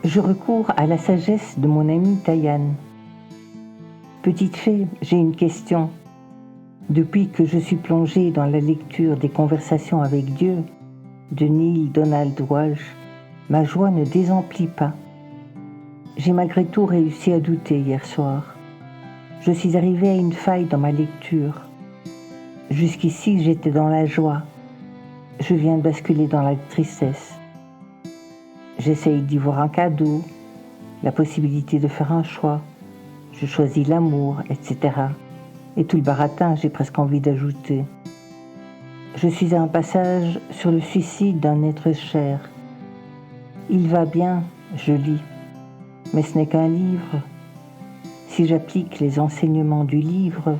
Je recours à la sagesse de mon amie Taïane. Petite fée, j'ai une question. Depuis que je suis plongée dans la lecture des Conversations avec Dieu de Neale Donald Walsch, ma joie ne désemplit pas. J'ai malgré tout réussi à douter hier soir. Je suis arrivée à une faille dans ma lecture. Jusqu'ici, j'étais dans la joie. Je viens de basculer dans la tristesse. J'essaye d'y voir un cadeau, la possibilité de faire un choix. Je choisis l'amour, etc. Et tout le baratin, j'ai presque envie d'ajouter. Je suis à un passage sur le suicide d'un être cher. Il va bien, je lis, mais ce n'est qu'un livre. Si j'applique les enseignements du livre,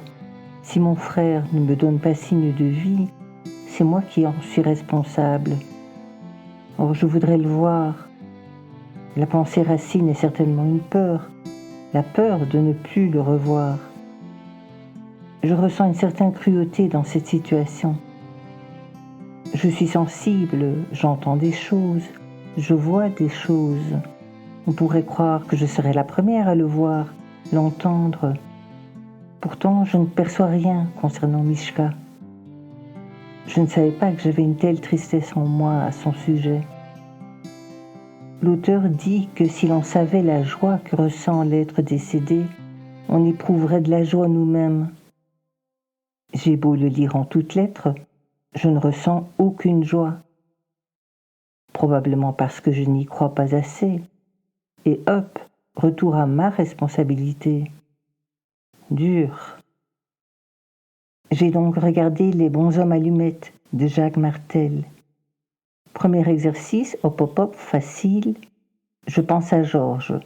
si mon frère ne me donne pas signe de vie, c'est moi qui en suis responsable. Or, je voudrais le voir. La pensée racine est certainement une peur, la peur de ne plus le revoir. Je ressens une certaine cruauté dans cette situation. Je suis sensible, j'entends des choses, je vois des choses. On pourrait croire que je serais la première à le voir, l'entendre. Pourtant, je ne perçois rien concernant Mishka. Je ne savais pas que j'avais une telle tristesse en moi à son sujet. L'auteur dit que si l'on savait la joie que ressent l'être décédé, on éprouverait de la joie nous-mêmes. J'ai beau le lire en toutes lettres, je ne ressens aucune joie. Probablement parce que je n'y crois pas assez. Et hop, retour à ma responsabilité. Dur. J'ai donc regardé Les bonshommes allumettes de Jacques Martel. Premier exercice, hop, facile. Je pense à Georges.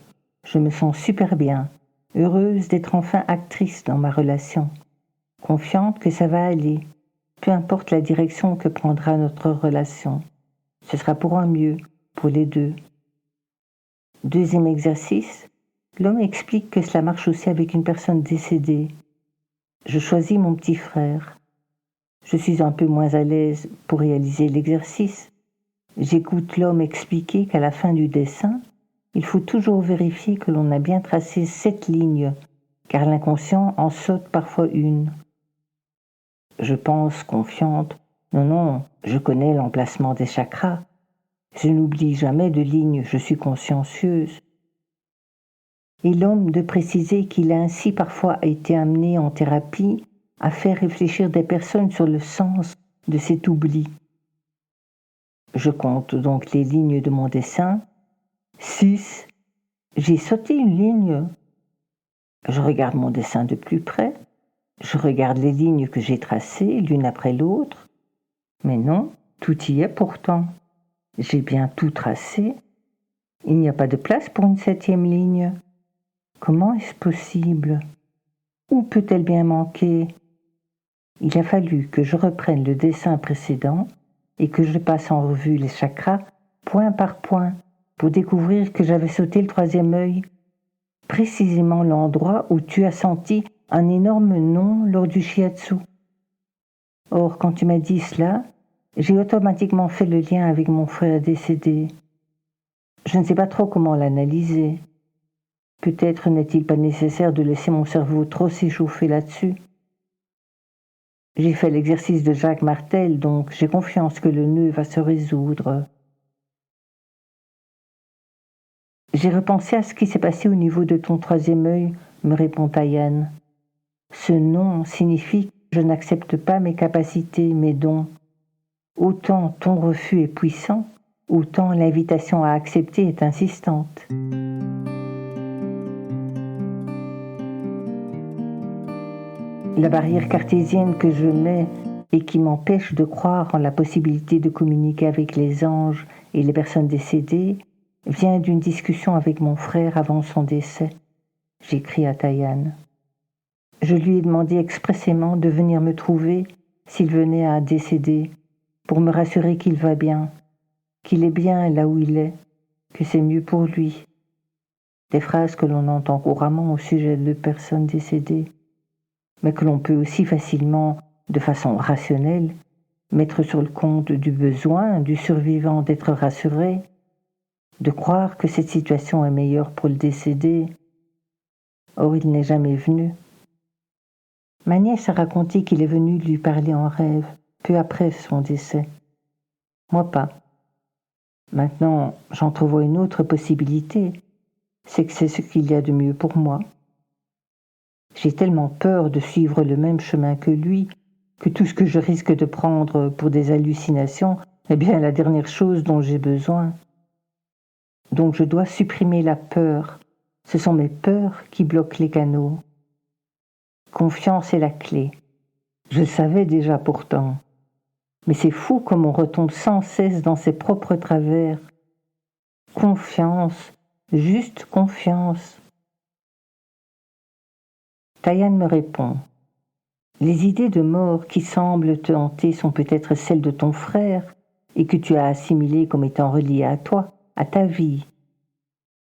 Je me sens super bien, heureuse d'être enfin actrice dans ma relation, confiante que ça va aller, peu importe la direction que prendra notre relation. Ce sera pour un mieux, pour les deux. Deuxième exercice, l'homme explique que cela marche aussi avec une personne décédée. Je choisis mon petit frère. Je suis un peu moins à l'aise pour réaliser l'exercice. J'écoute l'homme expliquer qu'à la fin du dessin, il faut toujours vérifier que l'on a bien tracé 7 lignes, car l'inconscient en saute parfois une. Je pense, confiante, non, je connais l'emplacement des chakras. Je n'oublie jamais de ligne, je suis consciencieuse. Et l'homme de préciser qu'il a ainsi parfois été amené en thérapie à faire réfléchir des personnes sur le sens de cet oubli. Je compte donc les lignes de mon dessin. 6. J'ai sauté une ligne. Je regarde mon dessin de plus près. Je regarde les lignes que j'ai tracées l'une après l'autre. Mais non, tout y est pourtant. J'ai bien tout tracé. Il n'y a pas de place pour une 7e ligne. Comment est-ce possible? Où peut-elle bien manquer? Il a fallu que je reprenne le dessin précédent et que je passe en revue les chakras point par point pour découvrir que j'avais sauté le 3e œil, précisément l'endroit où tu as senti un énorme non lors du shiatsu. Or, quand tu m'as dit cela, j'ai automatiquement fait le lien avec mon frère décédé. Je ne sais pas trop comment l'analyser. Peut-être n'est-il pas nécessaire de laisser mon cerveau trop s'échauffer là-dessus. J'ai fait l'exercice de Jacques Martel, donc j'ai confiance que le nœud va se résoudre. J'ai repensé à ce qui s'est passé au niveau de ton 3e œil, me répond Taïane. Ce non signifie que je n'accepte pas mes capacités, mes dons. Autant ton refus est puissant, autant l'invitation à accepter est insistante. La barrière cartésienne que je mets et qui m'empêche de croire en la possibilité de communiquer avec les anges et les personnes décédées vient d'une discussion avec mon frère avant son décès. J'écris à Taïane. Je lui ai demandé expressément de venir me trouver s'il venait à décéder, pour me rassurer qu'il va bien, qu'il est bien là où il est, que c'est mieux pour lui. Des phrases que l'on entend couramment au sujet de personnes décédées, mais que l'on peut aussi facilement, de façon rationnelle, mettre sur le compte du besoin du survivant d'être rassuré. de croire que cette situation est meilleure pour le décédé. Or, il n'est jamais venu. Ma nièce a raconté qu'il est venu lui parler en rêve, peu après son décès. Moi pas. Maintenant, j'entrevois une autre possibilité, c'est que c'est ce qu'il y a de mieux pour moi. J'ai tellement peur de suivre le même chemin que lui, que tout ce que je risque de prendre pour des hallucinations est bien la dernière chose dont j'ai besoin. Donc je dois supprimer la peur. Ce sont mes peurs qui bloquent les canaux. Confiance est la clé. Je le savais déjà pourtant. Mais c'est fou comme on retombe sans cesse dans ses propres travers. Confiance, juste confiance. Taïane me répond. Les idées de mort qui semblent te hanter sont peut-être celles de ton frère et que tu as assimilées comme étant reliées à toi, à ta vie.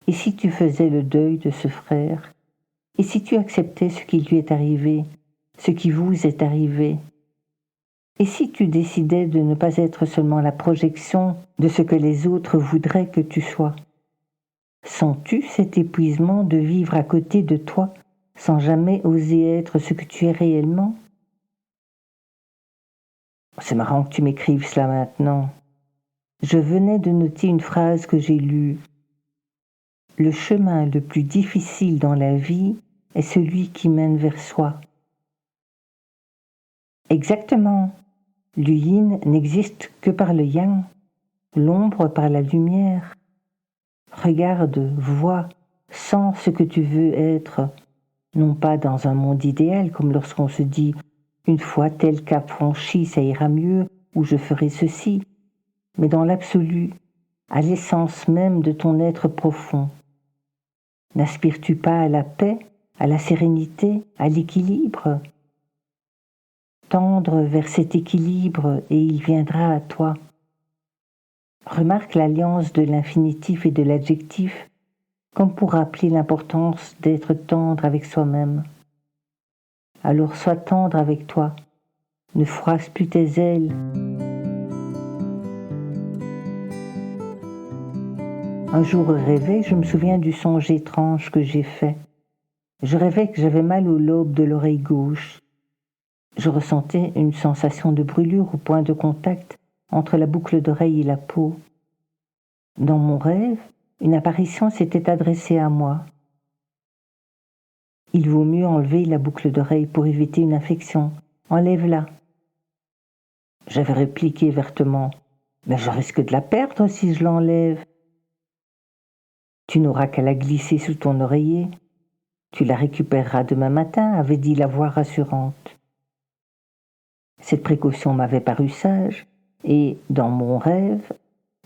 Et si tu faisais le deuil de ce frère? Et si tu acceptais ce qui lui est arrivé, ce qui vous est arrivé? Et si tu décidais de ne pas être seulement la projection de ce que les autres voudraient que tu sois? Sens-tu cet épuisement de vivre à côté de toi sans jamais oser être ce que tu es réellement? C'est marrant que tu m'écrives cela maintenant. Je venais de noter une phrase que j'ai lue. Le chemin le plus difficile dans la vie est celui qui mène vers soi. Exactement. Le yin n'existe que par le yang, l'ombre par la lumière. Regarde, vois, sens ce que tu veux être, non pas dans un monde idéal comme lorsqu'on se dit « une fois tel cap franchi, ça ira mieux » ou « je ferai ceci », mais dans l'absolu, à l'essence même de ton être profond. N'aspires-tu pas à la paix, à la sérénité, à l'équilibre? Tendre vers cet équilibre et il viendra à toi. Remarque l'alliance de l'infinitif et de l'adjectif, comme pour rappeler l'importance d'être tendre avec soi-même. Alors sois tendre avec toi, ne froisse plus tes ailes. Un jour au réveil, je me souviens du songe étrange que j'ai fait. Je rêvais que j'avais mal au lobe de l'oreille gauche. Je ressentais une sensation de brûlure au point de contact entre la boucle d'oreille et la peau. Dans mon rêve, une apparition s'était adressée à moi. Il vaut mieux enlever la boucle d'oreille pour éviter une infection. Enlève-la. J'avais répliqué vertement. Mais je risque de la perdre si je l'enlève. Tu n'auras qu'à la glisser sous ton oreiller. Tu la récupéreras demain matin, avait dit la voix rassurante. Cette précaution m'avait paru sage, et, dans mon rêve,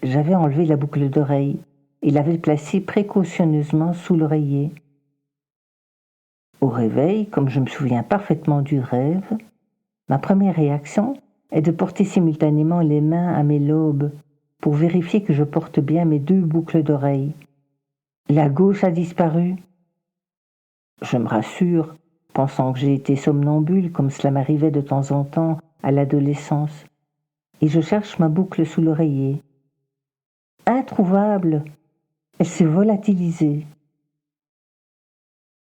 j'avais enlevé la boucle d'oreille et l'avais placée précautionneusement sous l'oreiller. Au réveil, comme je me souviens parfaitement du rêve, ma première réaction est de porter simultanément les mains à mes lobes pour vérifier que je porte bien mes 2 boucles d'oreille. La gauche a disparu. Je me rassure, pensant que j'ai été somnambule comme cela m'arrivait de temps en temps à l'adolescence, et je cherche ma boucle sous l'oreiller. Introuvable, elle s'est volatilisée.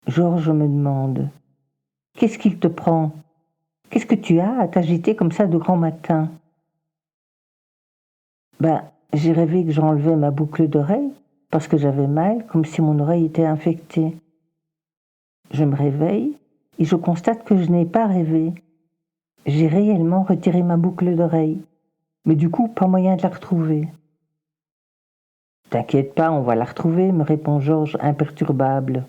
Georges me demande « Qu'est-ce qu'il te prend? Qu'est-ce que tu as à t'agiter comme ça de grand matin ?» J'ai rêvé que j'enlevais ma boucle d'oreille parce que j'avais mal, comme si mon oreille était infectée. Je me réveille et je constate que je n'ai pas rêvé. J'ai réellement retiré ma boucle d'oreille, mais du coup, pas moyen de la retrouver. « T'inquiète pas, on va la retrouver, » me répond Georges imperturbable.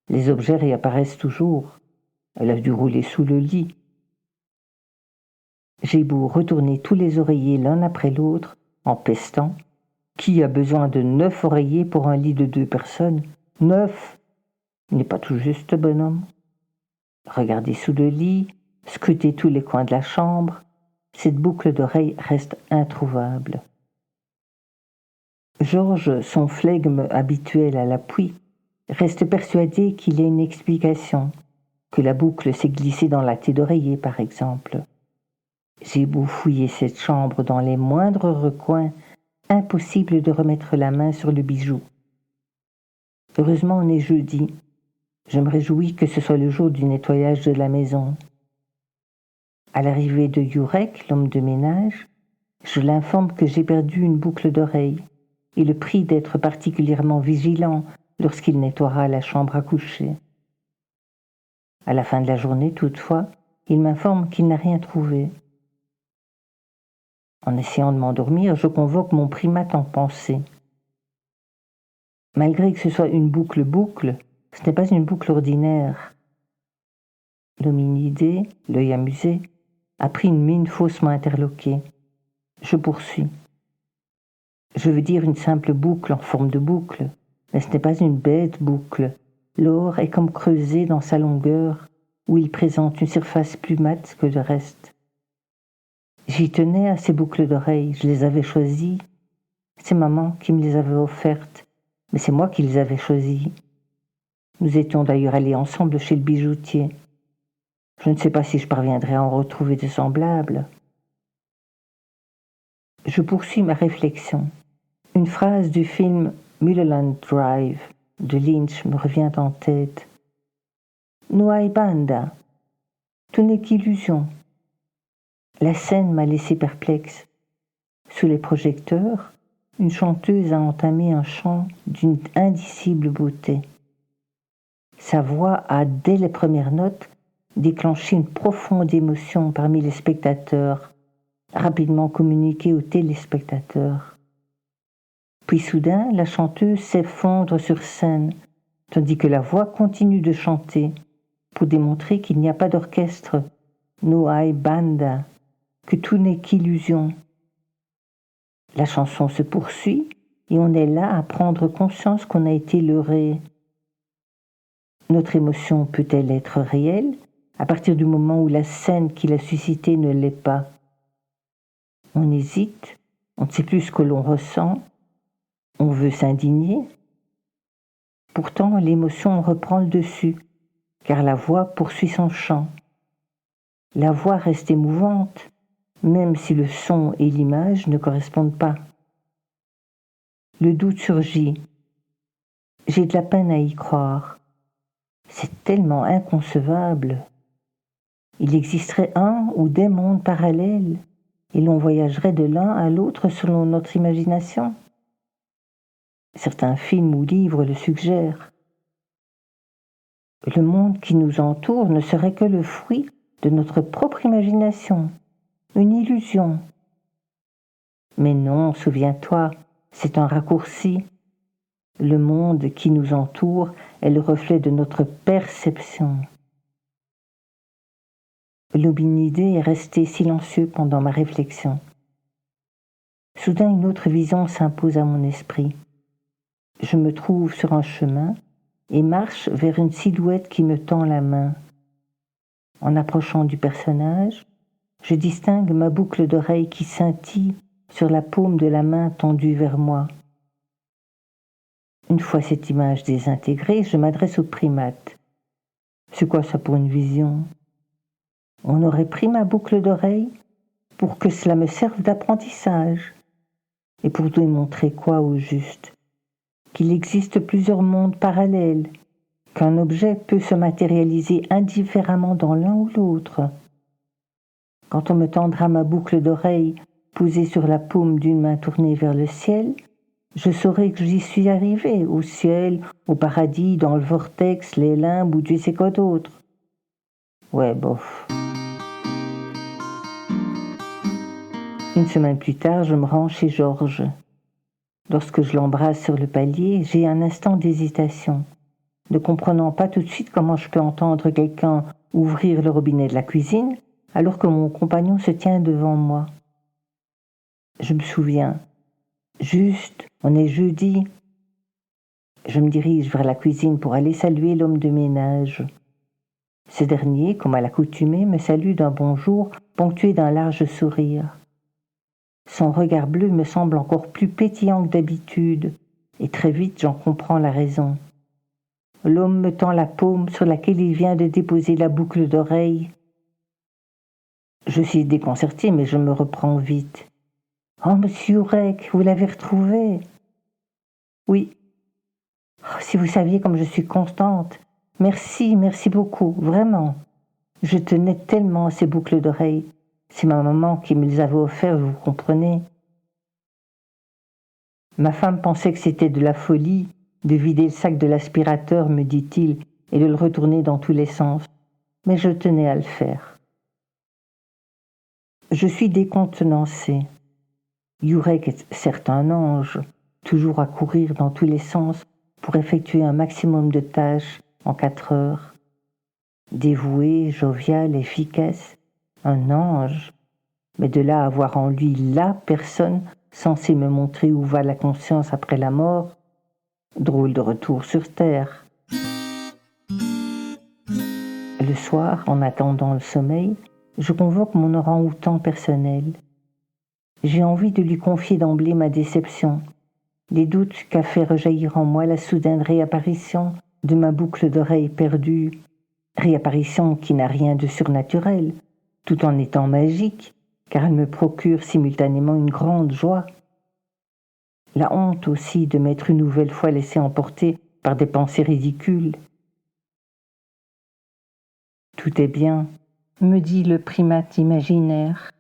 Les objets réapparaissent toujours. Elle a dû rouler sous le lit. J'ai beau retourner tous les oreillers l'un après l'autre, en pestant. Qui a besoin de 9 oreillers pour un lit de 2 personnes? 9! Il n'est pas tout juste, bonhomme. Regardez sous le lit, scrutez tous les coins de la chambre. Cette boucle d'oreille reste introuvable. Georges, son flegme habituel à l'appui, reste persuadé qu'il y a une explication, que la boucle s'est glissée dans la tête d'oreiller, par exemple. J'ai beau fouiller cette chambre dans les moindres recoins, impossible de remettre la main sur le bijou. Heureusement, on est jeudi. Je me réjouis que ce soit le jour du nettoyage de la maison. À l'arrivée de Jurek, l'homme de ménage, je l'informe que j'ai perdu une boucle d'oreille et le prie d'être particulièrement vigilant lorsqu'il nettoiera la chambre à coucher. À la fin de la journée, toutefois, il m'informe qu'il n'a rien trouvé. En essayant de m'endormir, je convoque mon primate en pensée. Malgré que ce soit une boucle-boucle, ce n'est pas une boucle ordinaire. L'hominidé, l'œil amusé, a pris une mine faussement interloquée. Je poursuis. Je veux dire une simple boucle en forme de boucle, mais ce n'est pas une bête boucle. L'or est comme creusé dans sa longueur, où il présente une surface plus mate que le reste. J'y tenais à ces boucles d'oreilles, je les avais choisies. C'est maman qui me les avait offertes, mais c'est moi qui les avais choisies. Nous étions d'ailleurs allés ensemble chez le bijoutier. Je ne sais pas si je parviendrai à en retrouver de semblables. Je poursuis ma réflexion. Une phrase du film Mulholland Drive de Lynch me revient en tête. No hay banda. Tout n'est qu'illusion. La scène m'a laissé perplexe. Sous les projecteurs, une chanteuse a entamé un chant d'une indicible beauté. Sa voix a, dès les premières notes, déclenché une profonde émotion parmi les spectateurs, rapidement communiquée aux téléspectateurs. Puis soudain, la chanteuse s'effondre sur scène, tandis que la voix continue de chanter, pour démontrer qu'il n'y a pas d'orchestre, no hay banda, que tout n'est qu'illusion. La chanson se poursuit et on est là à prendre conscience qu'on a été leurré. Notre émotion peut-elle être réelle à partir du moment où la scène qui l'a suscitée ne l'est pas? On hésite, on ne sait plus ce que l'on ressent, on veut s'indigner. Pourtant, l'émotion reprend le dessus, car la voix poursuit son chant. La voix reste émouvante, même si le son et l'image ne correspondent pas. Le doute surgit. J'ai de la peine à y croire. C'est tellement inconcevable. Il existerait un ou des mondes parallèles, et l'on voyagerait de l'un à l'autre selon notre imagination. Certains films ou livres le suggèrent. Le monde qui nous entoure ne serait que le fruit de notre propre imagination, une illusion. Mais non, souviens-toi, c'est un raccourci. Le monde qui nous entoure est le reflet de notre perception. L'hominidé est resté silencieux pendant ma réflexion. Soudain, une autre vision s'impose à mon esprit. Je me trouve sur un chemin et marche vers une silhouette qui me tend la main. En approchant du personnage, je distingue ma boucle d'oreille qui scintille sur la paume de la main tendue vers moi. Une fois cette image désintégrée, je m'adresse au primate. C'est quoi ça pour une vision? On aurait pris ma boucle d'oreille pour que cela me serve d'apprentissage. Et pour démontrer quoi au juste? Qu'il existe plusieurs mondes parallèles, qu'un objet peut se matérialiser indifféremment dans l'un ou l'autre. Quand on me tendra ma boucle d'oreille posée sur la paume d'une main tournée vers le ciel, je saurai que j'y suis arrivé, au ciel, au paradis, dans le vortex, les limbes ou Dieu sait quoi d'autre. Ouais, bof. Une semaine plus tard, je me rends chez Georges. Lorsque je l'embrasse sur le palier, j'ai un instant d'hésitation, ne comprenant pas tout de suite comment je peux entendre quelqu'un ouvrir le robinet de la cuisine alors que mon compagnon se tient devant moi. Je me souviens. Juste, on est jeudi. Je me dirige vers la cuisine pour aller saluer l'homme de ménage. Ce dernier, comme à l'accoutumée, me salue d'un bonjour ponctué d'un large sourire. Son regard bleu me semble encore plus pétillant que d'habitude, et très vite j'en comprends la raison. L'homme me tend la paume sur laquelle il vient de déposer la boucle d'oreille. Je suis déconcerté, mais je me reprends vite. Oh, monsieur Ourek, vous l'avez retrouvé? Oui. Oh, si vous saviez comme je suis contente. Merci, merci beaucoup, vraiment. Je tenais tellement à ces boucles d'oreilles. C'est ma maman qui me les avait offertes, vous comprenez. Ma femme pensait que c'était de la folie de vider le sac de l'aspirateur, me dit-il, et de le retourner dans tous les sens. Mais je tenais à le faire. Je suis décontenancée. Jurek est certes un ange, toujours à courir dans tous les sens pour effectuer un maximum de tâches en 4 heures. Dévoué, jovial, efficace, un ange, mais de là à avoir en lui la personne censée me montrer où va la conscience après la mort, drôle de retour sur terre. Le soir, en attendant le sommeil, je convoque mon orang-outan personnel. J'ai envie de lui confier d'emblée ma déception, les doutes qu'a fait rejaillir en moi la soudaine réapparition de ma boucle d'oreille perdue, réapparition qui n'a rien de surnaturel, tout en étant magique, car elle me procure simultanément une grande joie. La honte aussi de m'être une nouvelle fois laissé emporter par des pensées ridicules. Tout est bien, me dit le primate imaginaire.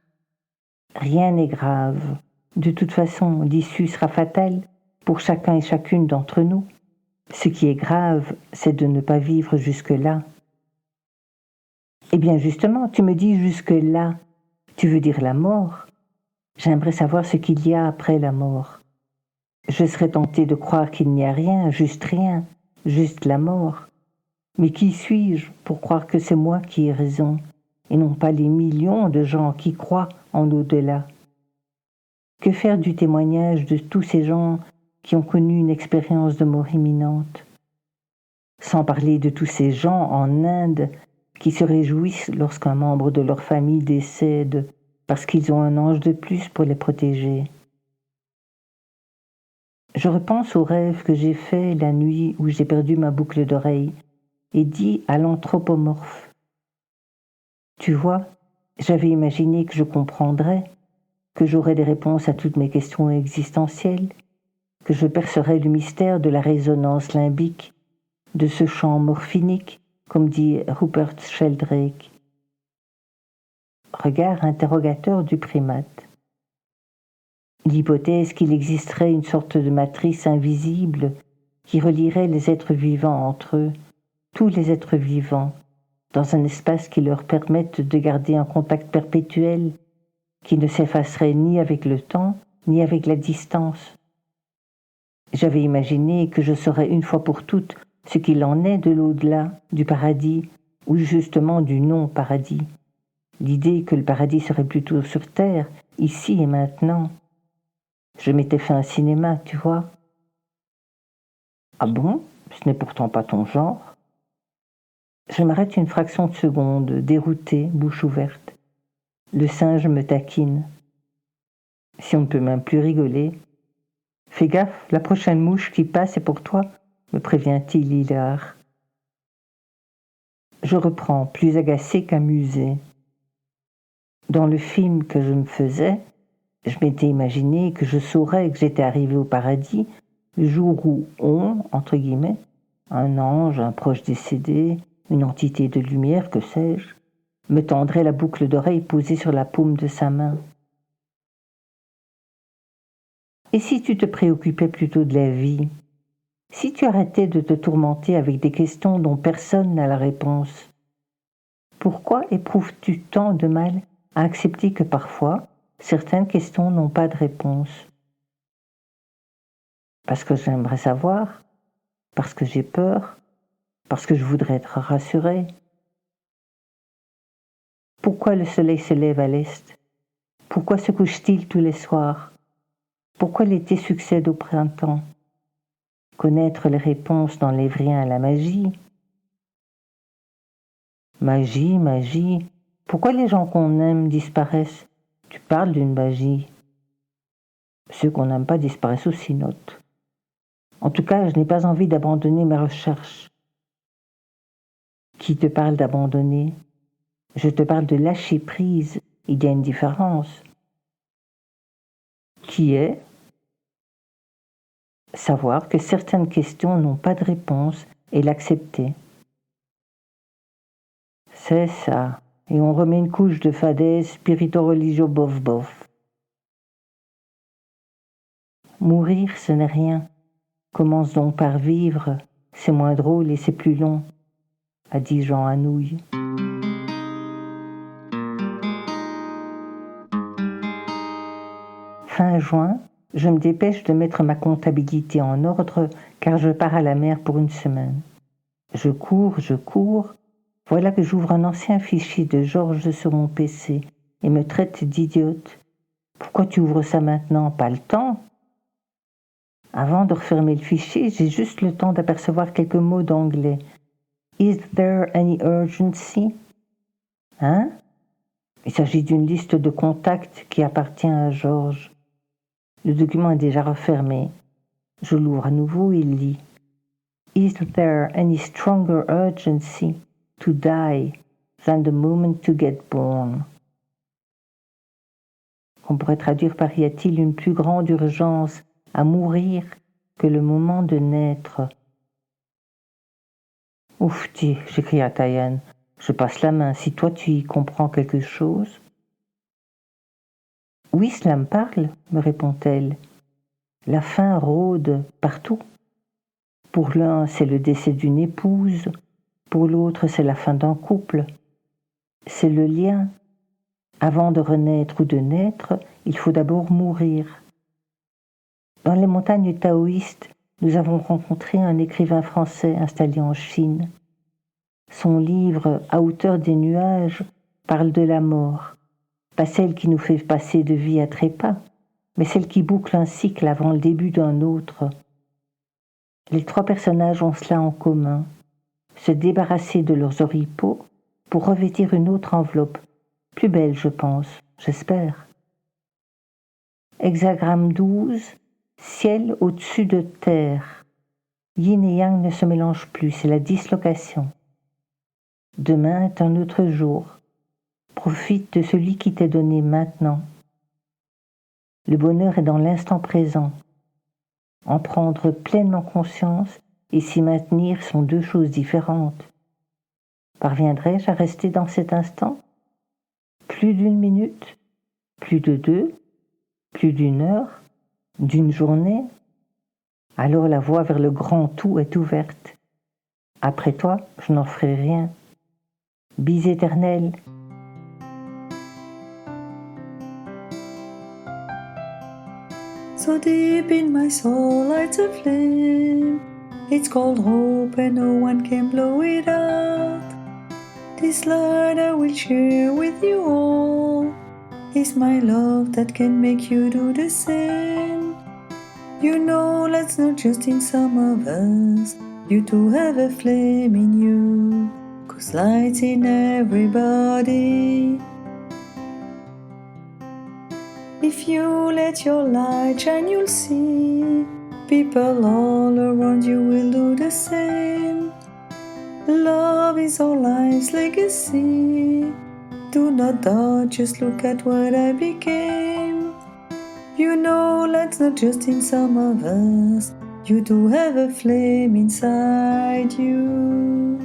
Rien n'est grave. De toute façon, l'issue sera fatale pour chacun et chacune d'entre nous. Ce qui est grave, c'est de ne pas vivre jusque-là. Eh bien justement, tu me dis jusque-là. Tu veux dire la mort? J'aimerais savoir ce qu'il y a après la mort. Je serais tentée de croire qu'il n'y a rien, juste la mort. Mais qui suis-je pour croire que c'est moi qui ai raison, et non pas les millions de gens qui croient en l'au-delà? Que faire du témoignage de tous ces gens qui ont connu une expérience de mort imminente? Sans parler de tous ces gens en Inde qui se réjouissent lorsqu'un membre de leur famille décède parce qu'ils ont un ange de plus pour les protéger. Je repense au rêve que j'ai fait la nuit où j'ai perdu ma boucle d'oreille et dis à l'anthropomorphe: Tu vois, j'avais imaginé que je comprendrais, que j'aurais des réponses à toutes mes questions existentielles, que je percerais le mystère de la résonance limbique, de ce champ morphinique, comme dit Rupert Sheldrake. Regard interrogateur du primate. L'hypothèse qu'il existerait une sorte de matrice invisible qui relierait les êtres vivants entre eux, tous les êtres vivants, dans un espace qui leur permette de garder un contact perpétuel qui ne s'effacerait ni avec le temps, ni avec la distance. J'avais imaginé que je saurais une fois pour toutes ce qu'il en est de l'au-delà, du paradis, ou justement du non-paradis. L'idée que le paradis serait plutôt sur terre, ici et maintenant. Je m'étais fait un cinéma, tu vois. Ah bon? Ce n'est pourtant pas ton genre. Je m'arrête une fraction de seconde, déroutée, bouche ouverte. Le singe me taquine. Si on ne peut même plus rigoler. Fais gaffe, la prochaine mouche qui passe est pour toi, me prévient-il hilar. Je reprends, plus agacé qu'amusé. Dans le film que je me faisais, je m'étais imaginé que je saurais que j'étais arrivé au paradis le jour où on, entre guillemets, un ange, un proche décédé, une entité de lumière, que sais-je, me tendrait la boucle d'oreille posée sur la paume de sa main. Et si tu te préoccupais plutôt de la vie? Si tu arrêtais de te tourmenter avec des questions dont personne n'a la réponse? Pourquoi éprouves-tu tant de mal à accepter que parfois, certaines questions n'ont pas de réponse? Parce que j'aimerais savoir, parce que j'ai peur, parce que je voudrais être rassurée. Pourquoi le soleil se lève à l'est? Pourquoi se couche-t-il tous les soirs? Pourquoi l'été succède au printemps? Connaître les réponses n'enlève rien à la magie. Magie, magie. Pourquoi les gens qu'on aime disparaissent? Tu parles d'une magie. Ceux qu'on n'aime pas disparaissent aussi, note. En tout cas, je n'ai pas envie d'abandonner mes recherches. Qui te parle d'abandonner? Je te parle de lâcher prise. Il y a une différence. qui est savoir que certaines questions n'ont pas de réponse et l'accepter. C'est ça. Et on remet une couche de fadaise spirito-religio bof-bof. Mourir, ce n'est rien. Commence donc par vivre. C'est moins drôle et c'est plus long, a dit Jean Anouilh. Fin juin, je me dépêche de mettre ma comptabilité en ordre car je pars à la mer pour une semaine. Je cours. Voilà que j'ouvre un ancien fichier de Georges sur mon PC et me traite d'idiote. Pourquoi tu ouvres ça maintenant? Pas le temps. Avant de refermer le fichier, j'ai juste le temps d'apercevoir quelques mots d'anglais. Is there any urgency? Hein? Il s'agit d'une liste de contacts qui appartient à Georges. Le document est déjà refermé. Je l'ouvre à nouveau et il lit. Is there any stronger urgency to die than the moment to get born? On pourrait traduire par y a-t-il une plus grande urgence à mourir que le moment de naître? Oufti, j'écris à Taïan. Je passe la main. Si toi tu y comprends quelque chose. Oui, cela me parle, me répond-elle. La faim rôde partout. Pour l'un, c'est le décès d'une épouse. Pour l'autre, c'est la fin d'un couple. C'est le lien. Avant de renaître ou de naître, il faut d'abord mourir. Dans les montagnes taoïstes, nous avons rencontré un écrivain français installé en Chine. Son livre « À hauteur des nuages » parle de la mort, pas celle qui nous fait passer de vie à trépas, mais celle qui boucle un cycle avant le début d'un autre. Les trois personnages ont cela en commun, se débarrasser de leurs oripeaux pour revêtir une autre enveloppe, plus belle je pense, j'espère. Hexagramme 12, ciel au-dessus de terre. Yin et yang ne se mélangent plus, c'est la dislocation. Demain est un autre jour. Profite de celui qui t'est donné maintenant. Le bonheur est dans l'instant présent. En prendre pleinement conscience et s'y maintenir sont deux choses différentes. Parviendrai-je à rester dans cet instant? Plus d'une minute? Plus de deux? Plus d'une heure? D'une journée? Alors la voie vers le grand tout est ouverte. Après toi, je n'en ferai rien. Bise éternelle. So deep in my soul lights a flame. It's called hope and no one can blow it out. This light I will share with you all. It's my love that can make you do the same. You know that's not just in some of us. You too have a flame in you. 'Cause light's in everybody. If you let your light shine, you'll see people all around you will do the same. Love is our life's legacy. Do not doubt, just look at what I became. You know that's not just in some of us. You do have a flame inside you.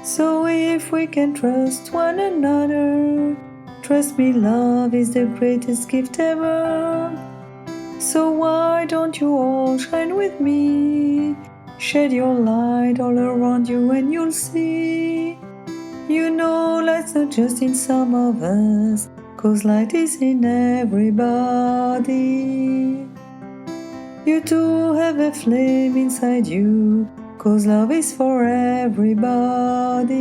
So if we can trust one another, trust me, love is the greatest gift ever. So why don't you all shine with me? Shed your light all around you and you'll see. You know light's not just in some of us, 'cause light is in everybody. You too have a flame inside you, 'cause love is for everybody.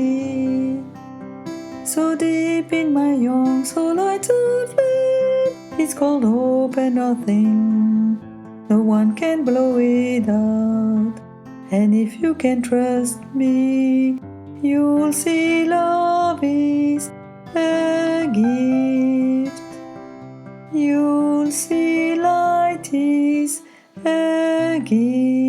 So deep in my young soul lights a flame. It's called hope and nothing. No one can blow it out. And if you can trust me, you'll see love is a gift. You'll see light is a gift.